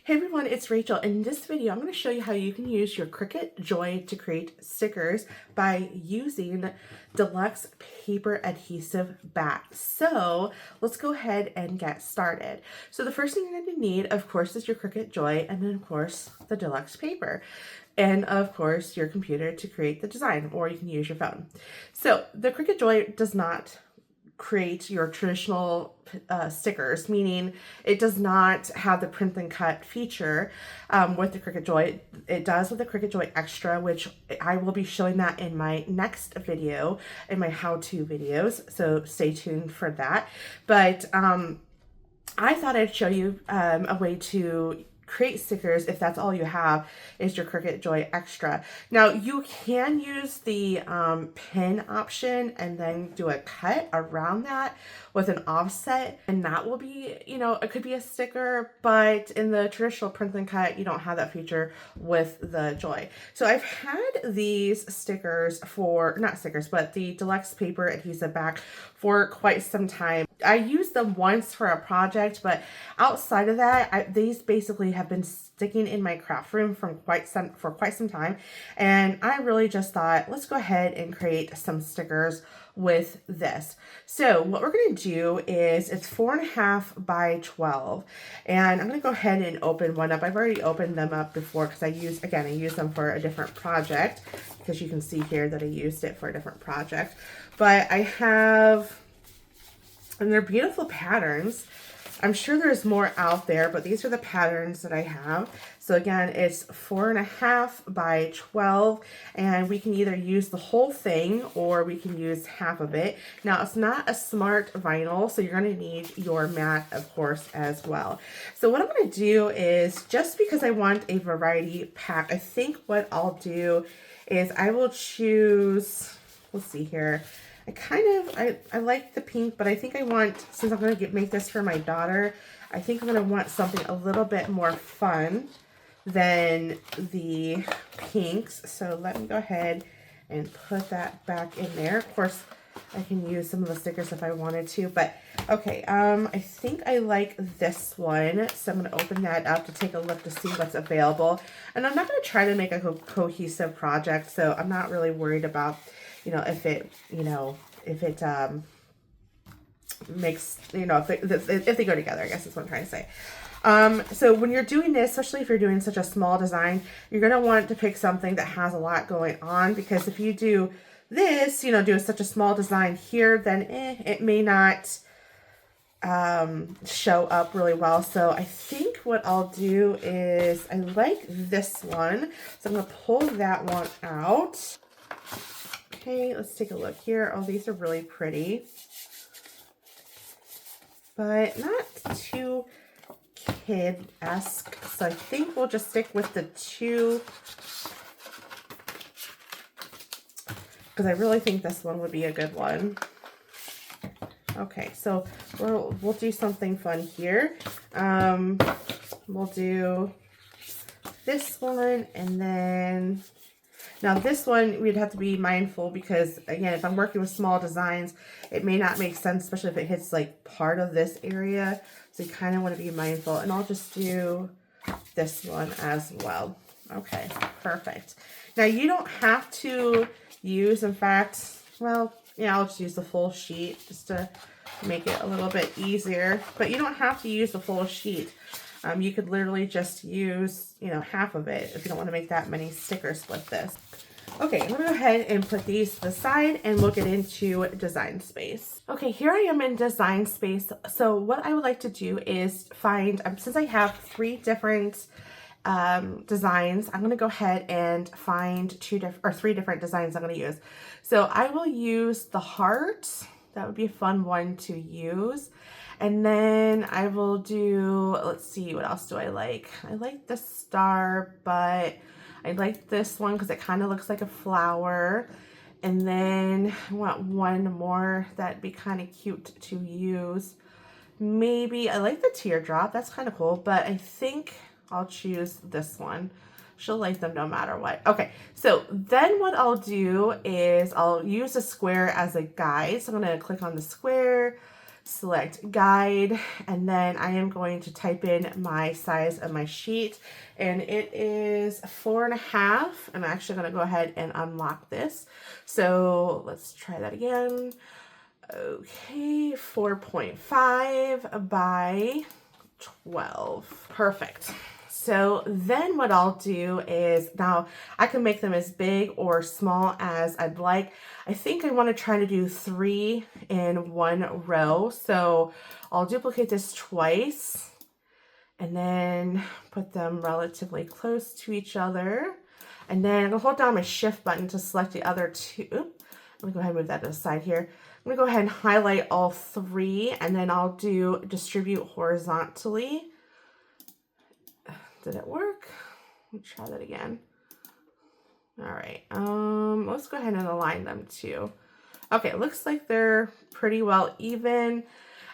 Hey everyone, it's Rachel. In this video, I'm going to show you how you can use your Cricut Joy to create stickers by using Deluxe paper adhesive back. So let's go ahead and get started. So the first thing you're going to need, of course, is your Cricut Joy, and then of course the Deluxe paper. And of course your computer to create the design, or you can use your phone. So the Cricut Joy does not create your traditional stickers, meaning it does not have the print and cut feature with the Cricut Joy. It does with the Cricut Joy Extra, which I will be showing that in my next video, in my how-to videos, so stay tuned for that. But I thought I'd show you a way to create stickers if that's all you have is your Cricut Joy Extra. Now you can use the pin option and then do a cut around that with an offset, and that will be, you know, it could be a sticker, but in the traditional print and cut you don't have that feature with the Joy. So I've had these stickers for, not stickers, but the Deluxe paper adhesive back for quite some time. I used them once for a project, but outside of that, these basically have been sticking in my craft room for quite some time, and I really just thought, let's go ahead and create some stickers with this. So what we're going to do is, it's 4.5 by 12, and I'm going to go ahead and open one up. I've already opened them up before because I use them for a different project, because you can see here that I used it for a different project. But I have, and they're beautiful patterns. I'm sure there's more out there, but these are the patterns that I have. So again, it's 4.5 by 12, and we can either use the whole thing or we can use half of it. Now, it's not a smart vinyl, so you're going to need your mat, of course, as well. So what I'm going to do is, just because I want a variety pack, I think what I'll do is I will choose, let's see here, I like the pink, but I think I want, since I'm going to make this for my daughter, I think I'm going to want something a little bit more fun than the pinks. So let me go ahead and put that back in there. Of course, I can use some of the stickers if I wanted to, but okay, I think I like this one. So I'm going to open that up to take a look to see what's available. And I'm not going to try to make a cohesive project, so I'm not really worried about, you know, if it makes, you know, if they go together, I guess is what I'm trying to say. So when you're doing this, especially if you're doing such a small design, you're going to want to pick something that has a lot going on, because if you do this, you know, do such a small design here, then it may not show up really well. So I think what I'll do is, I like this one, so I'm going to pull that one out. Okay, let's take a look here. Oh, these are really pretty, but not too kid-esque. So I think we'll just stick with the two, because I really think this one would be a good one. Okay, so we'll do something fun here. We'll do this one, and then, now this one we'd have to be mindful, because again, if I'm working with small designs, it may not make sense, especially if it hits like part of this area. So you kind of want to be mindful, and I'll just do this one as well. Okay, perfect. Now you don't have to use, in fact, well, yeah, I'll just use the full sheet just to make it a little bit easier, but you don't have to use the full sheet. You could literally just use, you know, half of it if you don't want to make that many stickers with this. Okay, I'm going to go ahead and put these to the side, and we'll get into Design Space. Okay, here I am in Design Space. So what I would like to do is find, since I have 3 different designs, I'm going to go ahead and find 3 different designs I'm going to use. So I will use the heart. That would be a fun one to use. And then I will do, let's see, what else do I like? I like the star, but I like this one because it kind of looks like a flower. And then I want one more that'd be kind of cute to use. Maybe, I like the teardrop, that's kind of cool, but I think I'll choose this one. She'll like them no matter what. Okay, so then what I'll do is I'll use a square as a guide. So I'm going to click on the square, select guide, and then I am going to type in my size of my sheet, and it is 4.5. I'm actually going to go ahead and unlock this. So let's try that again. Okay, 4.5 by 12. Perfect. So then what I'll do is, now I can make them as big or small as I'd like. I think I want to try to do 3 in one row. So I'll duplicate this twice and then put them relatively close to each other. And then I'll hold down my shift button to select the other 2. Let me go ahead and move that to the side here. I'm going to go ahead and highlight all 3, and then I'll do distribute horizontally. Did it work? Let's try that again. All right, let's go ahead and align them too. Okay, it looks like they're pretty well even.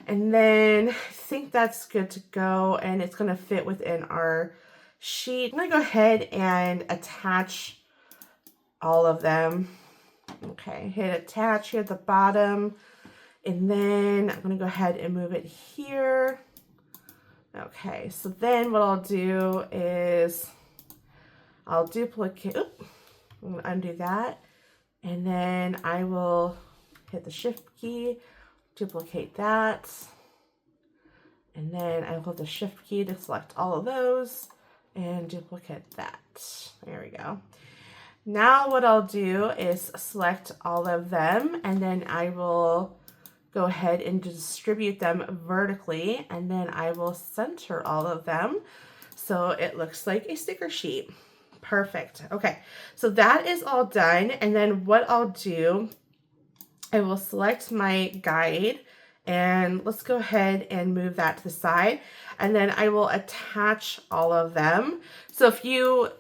And then I think that's good to go, and it's gonna fit within our sheet. I'm gonna go ahead and attach all of them. Okay, hit attach here at the bottom, and then I'm gonna go ahead and move it here. Okay, so then what I'll do is I'll duplicate, I'm gonna undo that, and then I will hit the shift key, duplicate that, and then I will hit the shift key to select all of those and duplicate that. There we go. Now what I'll do is select all of them, and then I will go ahead and distribute them vertically, and then I will center all of them so it looks like a sticker sheet. Perfect. Okay, so that is all done, and then what I'll do, I will select my guide, and let's go ahead and move that to the side, and then I will attach all of them. So if you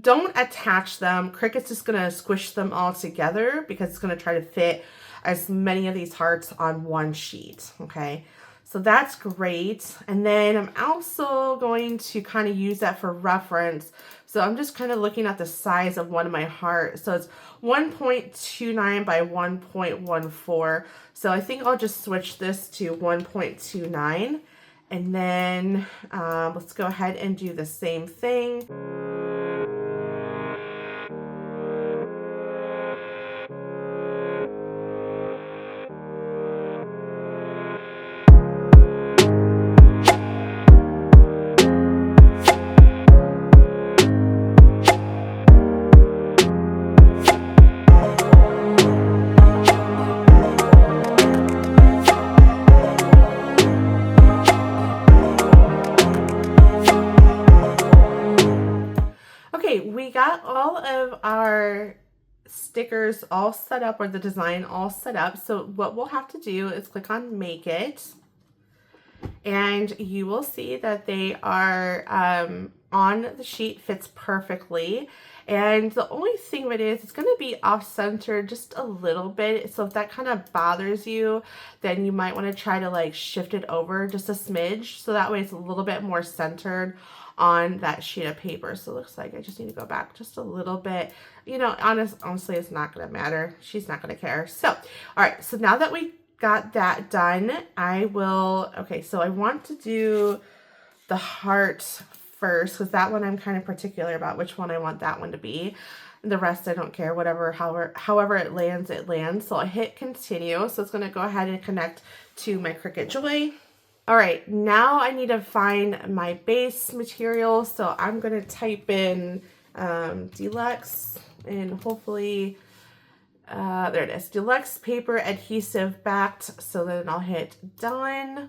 don't attach them, Cricut's just gonna squish them all together because it's gonna try to fit as many of these hearts on one sheet. Okay, so that's great. And then I'm also going to kind of use that for reference. So I'm just kind of looking at the size of one of my hearts. So it's 1.29 by 1.14. So I think I'll just switch this to 1.29. And then let's go ahead and do the same thing. We got all of our stickers all set up, or the design all set up. So what we'll have to do is click on Make It, and you will see that they are on the sheet, fits perfectly. And the only thing with it is it's going to be off-centered just a little bit. So if that kind of bothers you, then you might want to try to like shift it over just a smidge. So that way it's a little bit more centered on that sheet of paper. So it looks like I just need to go back just a little bit. You know, honestly, it's not going to matter. She's not going to care. So, all right. So now that we got that done, I will, okay, so I want to do the heart first, because that one I'm kind of particular about which one I want that one to be. The rest I don't care, whatever, however it lands, it lands. So I hit continue. So it's going to go ahead and connect to my Cricut Joy. All right, now I need to find my base material. So I'm going to type in Deluxe, and hopefully, there it is, Deluxe paper adhesive backed. So then I'll hit done.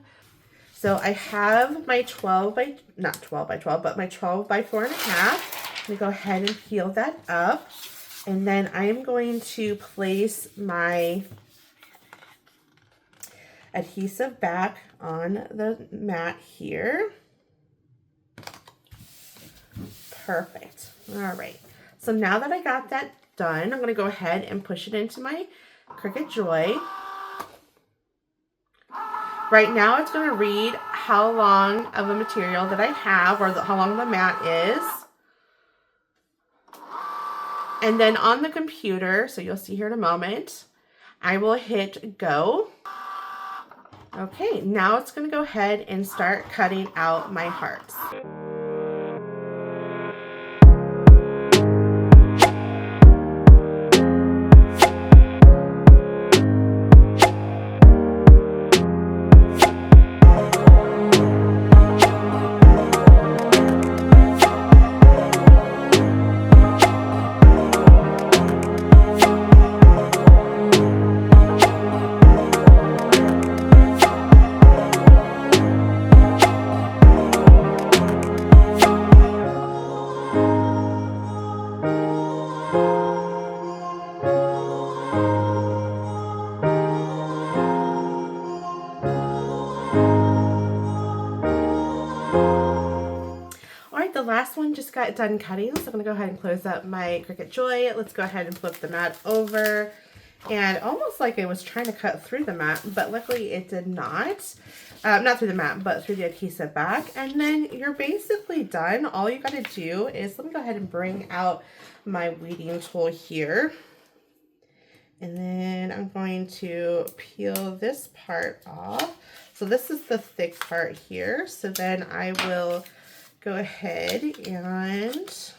So I have my 12 by, not 12 by 12, but my 12 by 4.5. Let me go ahead and peel that up. And then I'm going to place my adhesive back on the mat here. Perfect. All right. So now that I got that done, I'm going to go ahead and push it into my Cricut Joy. Right now it's going to read how long of a material that I have, or how long the mat is. And then on the computer, so you'll see here in a moment, I will hit go. Okay, now it's going to go ahead and start cutting out my hearts. The last one just got done cutting, so I'm going to go ahead and close up my Cricut Joy. Let's go ahead and flip the mat over, and almost like it was trying to cut through the mat, but luckily it did not. Not through the mat, but through the adhesive back. And then you're basically done. All you got to do is, let me go ahead and bring out my weeding tool here. And then I'm going to peel this part off. So this is the thick part here. So then I will go ahead and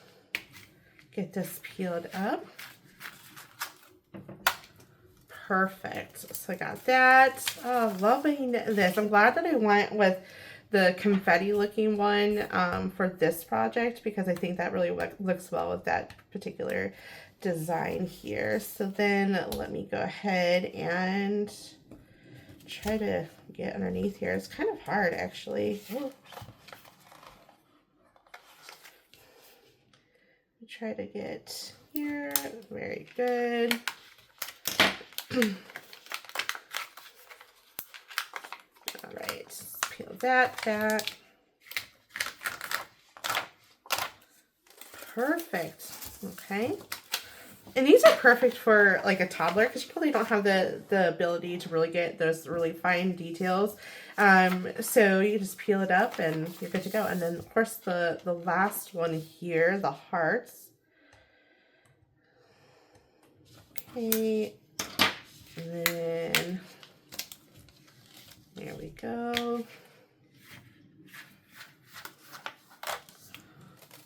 get this peeled up. Perfect. So I got that. Oh, loving this. I'm glad that I went with the confetti looking one for this project, because I think that really looks well with that particular design here. So then let me go ahead and try to get underneath here. It's kind of hard, actually. Ooh. Try to get here. Very good. All right, let's peel that back. Perfect. Okay. And these are perfect for like a toddler, because you probably don't have the ability to really get those really fine details. So you just peel it up and you're good to go. And then of course the last one here, the hearts. Okay. And then there we go.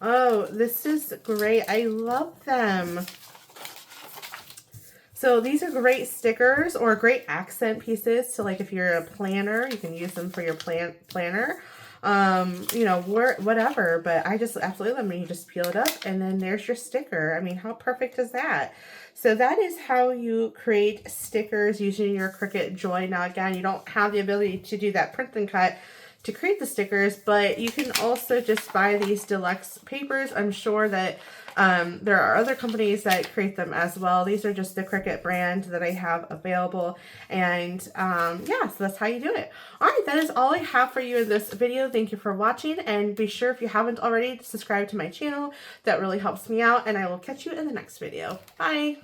Oh, this is great. I love them. So these are great stickers or great accent pieces. So like if you're a planner, you can use them for your planner. You know, whatever, but I just absolutely love them. You just peel it up and then there's your sticker. I mean, how perfect is that? So that is how you create stickers using your Cricut Joy. Now again, you don't have the ability to do that print and cut to create the stickers, but you can also just buy these deluxe papers. I'm sure that there are other companies that create them as well. These are just the Cricut brand that I have available. And yeah, so that's how you do it. All right, that is all I have for you in this video. Thank you for watching, and be sure, if you haven't already, to subscribe to my channel. That really helps me out, and I will catch you in the next video. Bye.